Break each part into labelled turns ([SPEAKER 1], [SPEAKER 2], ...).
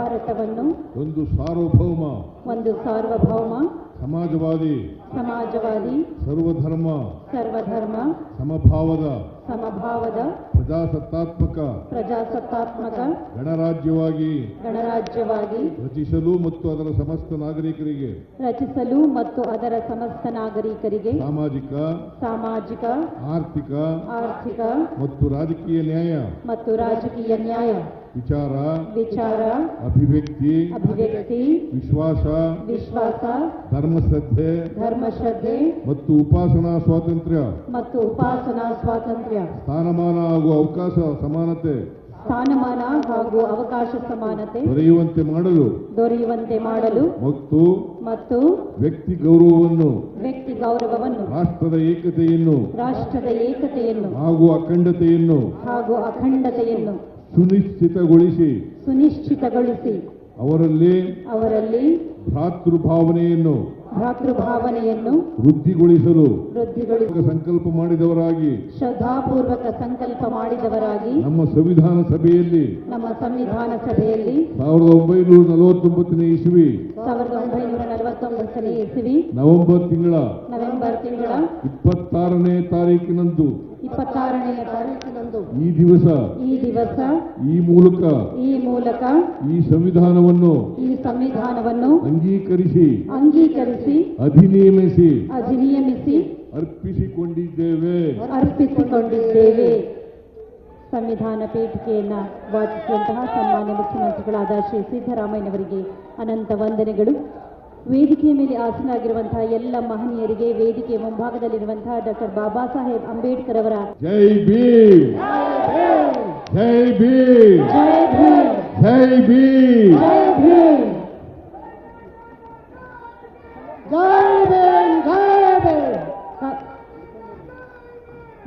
[SPEAKER 1] ಭಾರತವನ್ನು
[SPEAKER 2] ಒಂದು ಸಾರ್ವಭೌಮ ಸಮಾಜವಾದಿ ಸರ್ವಧರ್ಮ ಸಮಭಾವದ ಪ್ರಜಾಸತ್ತಾತ್ಮಕ ಗಣರಾಜ್ಯವಾಗಿ ರಚಿಸಲು ಮತ್ತು ಅದರ ಸಮಸ್ತ ನಾಗರಿಕರಿಗೆ ಸಾಮಾಜಿಕ ಆರ್ಥಿಕ ಮತ್ತು ರಾಜಕೀಯ ನ್ಯಾಯ ವಿಚಾರ ಅಭಿವ್ಯಕ್ತಿ ವಿಶ್ವಾಸ ಧರ್ಮಶ್ರದ್ಧೆ ಮತ್ತು ಉಪಾಸನಾ ಸ್ವಾತಂತ್ರ್ಯ ಸ್ಥಾನಮಾನ ಹಾಗೂ ಅವಕಾಶ ಸಮಾನತೆ ದೊರೆಯುವಂತೆ ಮಾಡಲು ಮತ್ತು ವ್ಯಕ್ತಿ ಗೌರವವನ್ನು ರಾಷ್ಟ್ರದ ಏಕತೆಯನ್ನು ಹಾಗೂ ಅಖಂಡತೆಯನ್ನು ಸುನಿಶ್ಚಿತಗೊಳಿಸಿ ಅವರಲ್ಲಿ ಭ್ರಾತೃಭಾವನೆಯನ್ನು ವೃದ್ಧಿಗೊಳಿಸಲು ಶ್ರದ್ಧಾಪೂರ್ವಕ ಸಂಕಲ್ಪ ಮಾಡಿದವರಾಗಿ ನಮ್ಮ ಸಂವಿಧಾನ ಸಭೆಯಲ್ಲಿ 1949ನೇ ಇಸವಿ ನವೆಂಬರ್ ತಿಂಗಳ 26ನೇ ತಾರೀಕಿನಂದು ಈ ದಿವಸ ಈ ಮೂಲಕ ಈ ಸಂವಿಧಾನವನ್ನು ಅಂಗೀಕರಿಸಿ ಅಧಿನಿಯಮಿಸಿ ಅರ್ಪಿಸಿಕೊಂಡಿದ್ದೇವೆ.
[SPEAKER 1] ಸಂವಿಧಾನ ಪೀಠಿಕೆಯನ್ನು ವಾಚಿಸುವಂತಹ ಸನ್ಮಾನ್ಯ ಮುಖ್ಯಮಂತ್ರಿಗಳಾದ ಶ್ರೀ ಸಿದ್ದರಾಮಯ್ಯನವರಿಗೆ ಅನಂತ ವಂದನೆಗಳು. ವೇದಿಕೆಯ ಮೇಲೆ ಆಸೀನರಾಗಿರುವಂತಹ ಎಲ್ಲ ಮಹನೀಯರಿಗೆ, ವೇದಿಕೆಯ ಮುಂಭಾಗದಲ್ಲಿರುವಂತಹ ಡಾಕ್ಟರ್ ಬಾಬಾ ಸಾಹೇಬ್ ಅಂಬೇಡ್ಕರ್ ಅವರ
[SPEAKER 2] ಜೈ ಭೀಮ್ ಜೈ ಭೀಮ್ ಜೈ ಭೀಮ್ ಜೈ ಭೀಮ್ ಜೈ ಭೀಮ್
[SPEAKER 1] ಜೈ ಭೀಮ್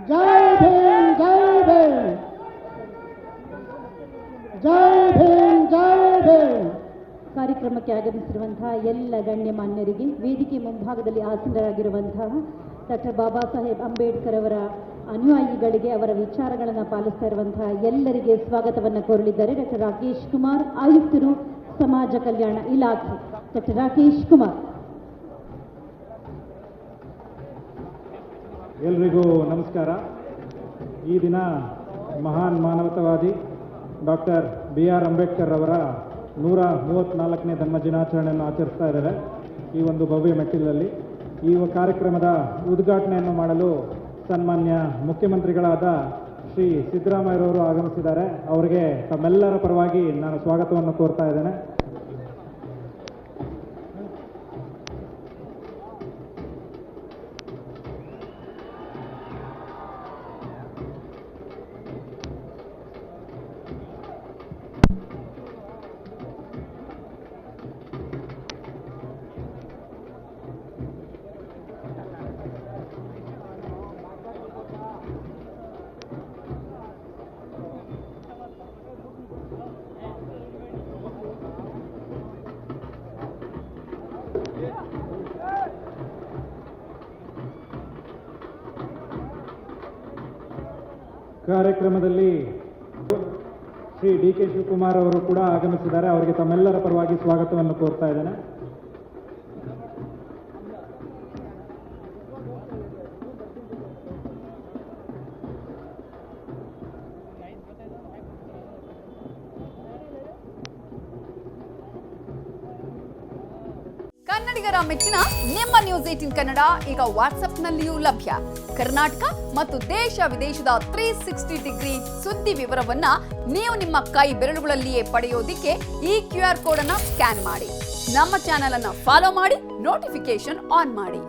[SPEAKER 1] ಜೈ ಭೀಮ್ ಜೈ ಭೀಮ್ ಜೈ ಭೀಮ್ ಜೈ ಭೀಮ್. ಕಾರ್ಯಕ್ರಮಕ್ಕೆ ಆಗಮಿಸಿರುವಂತಹ ಎಲ್ಲ ಗಣ್ಯಮಾನ್ಯರಿಗೆ, ವೇದಿಕೆ ಮುಂಭಾಗದಲ್ಲಿ ಆಸೀನರಾಗಿರುವಂತಹ ಡಾಕ್ಟರ್ ಬಾಬಾ ಸಾಹೇಬ್ ಅಂಬೇಡ್ಕರ್ ಅವರ ಅನುಯಾಯಿಗಳಿಗೆ, ಅವರ ವಿಚಾರಗಳನ್ನು ಪಾಲಿಸ್ತಾ ಇರುವಂತಹ ಎಲ್ಲರಿಗೆ ಸ್ವಾಗತವನ್ನು ಕೋರಲಿದ್ದಾರೆ ಡಾಕ್ಟರ್ ರಾಕೇಶ್ ಕುಮಾರ್, ಆಯುಕ್ತರು, ಸಮಾಜ ಕಲ್ಯಾಣ ಇಲಾಖೆ. ಡಾಕ್ಟರ್ ರಾಕೇಶ್ ಕುಮಾರ್.
[SPEAKER 3] ಎಲ್ರಿಗೂ ನಮಸ್ಕಾರ. ಈ ದಿನ ಮಹಾನ್ ಮಾನವತಾವಾದಿ ಡಾಕ್ಟರ್ BR ಅಂಬೇಡ್ಕರ್ ಅವರ 134ನೇ ಜನ್ಮ ದಿನಾಚರಣೆಯನ್ನು ಆಚರಿಸ್ತಾ ಇದ್ದಾರೆ ಈ ಒಂದು ಭವ್ಯ ಮೆಟ್ಟಿಲಲ್ಲಿ. ಈ ಕಾರ್ಯಕ್ರಮದ ಉದ್ಘಾಟನೆಯನ್ನು ಮಾಡಲು ಸನ್ಮಾನ್ಯ ಮುಖ್ಯಮಂತ್ರಿಗಳಾದ ಶ್ರೀ ಸಿದ್ದರಾಮಯ್ಯರವರು ಆಗಮಿಸಿದ್ದಾರೆ. ಅವರಿಗೆ ತಮ್ಮೆಲ್ಲರ ಪರವಾಗಿ ನಾನು ಸ್ವಾಗತವನ್ನು ಕೋರ್ತಾ ಇದ್ದೇನೆ. ಕಾರ್ಯಕ್ರಮದಲ್ಲಿ ಶ್ರೀ DK ಶಿವಕುಮಾರ್ ಅವರು ಕೂಡ ಆಗಮಿಸಿದ್ದಾರೆ. ಅವರಿಗೆ ತಮ್ಮೆಲ್ಲರ ಪರವಾಗಿ ಸ್ವಾಗತವನ್ನು ಕೋರ್ತಾ ಇದ್ದೇನೆ.
[SPEAKER 4] ಕನ್ನಡಿಗರ ಮೆಚ್ಚಿನ ನಿಮ್ಮ ನ್ಯೂಸ್ 18 ಕನ್ನಡ ಈಗ ವಾಟ್ಸ್ಆಪ್ನಲ್ಲಿಯೂ ಲಭ್ಯ. ಕರ್ನಾಟಕ ಮತ್ತು ದೇಶ ವಿದೇಶದ 360 ಡಿಗ್ರಿ ಸುದ್ದಿ ವಿವರವನ್ನ ನೀವು ನಿಮ್ಮ ಕೈ ಬೆರಳುಗಳಲ್ಲಿಯೇ ಪಡೆಯೋದಿಕ್ಕೆ ಈ QR ಕೋಡ್ ಅನ್ನು ಸ್ಕ್ಯಾನ್ ಮಾಡಿ. ನಮ್ಮ ಚಾನೆಲ್ ಅನ್ನು ಫಾಲೋ ಮಾಡಿ, ನೋಟಿಫಿಕೇಶನ್ ಆನ್ ಮಾಡಿ.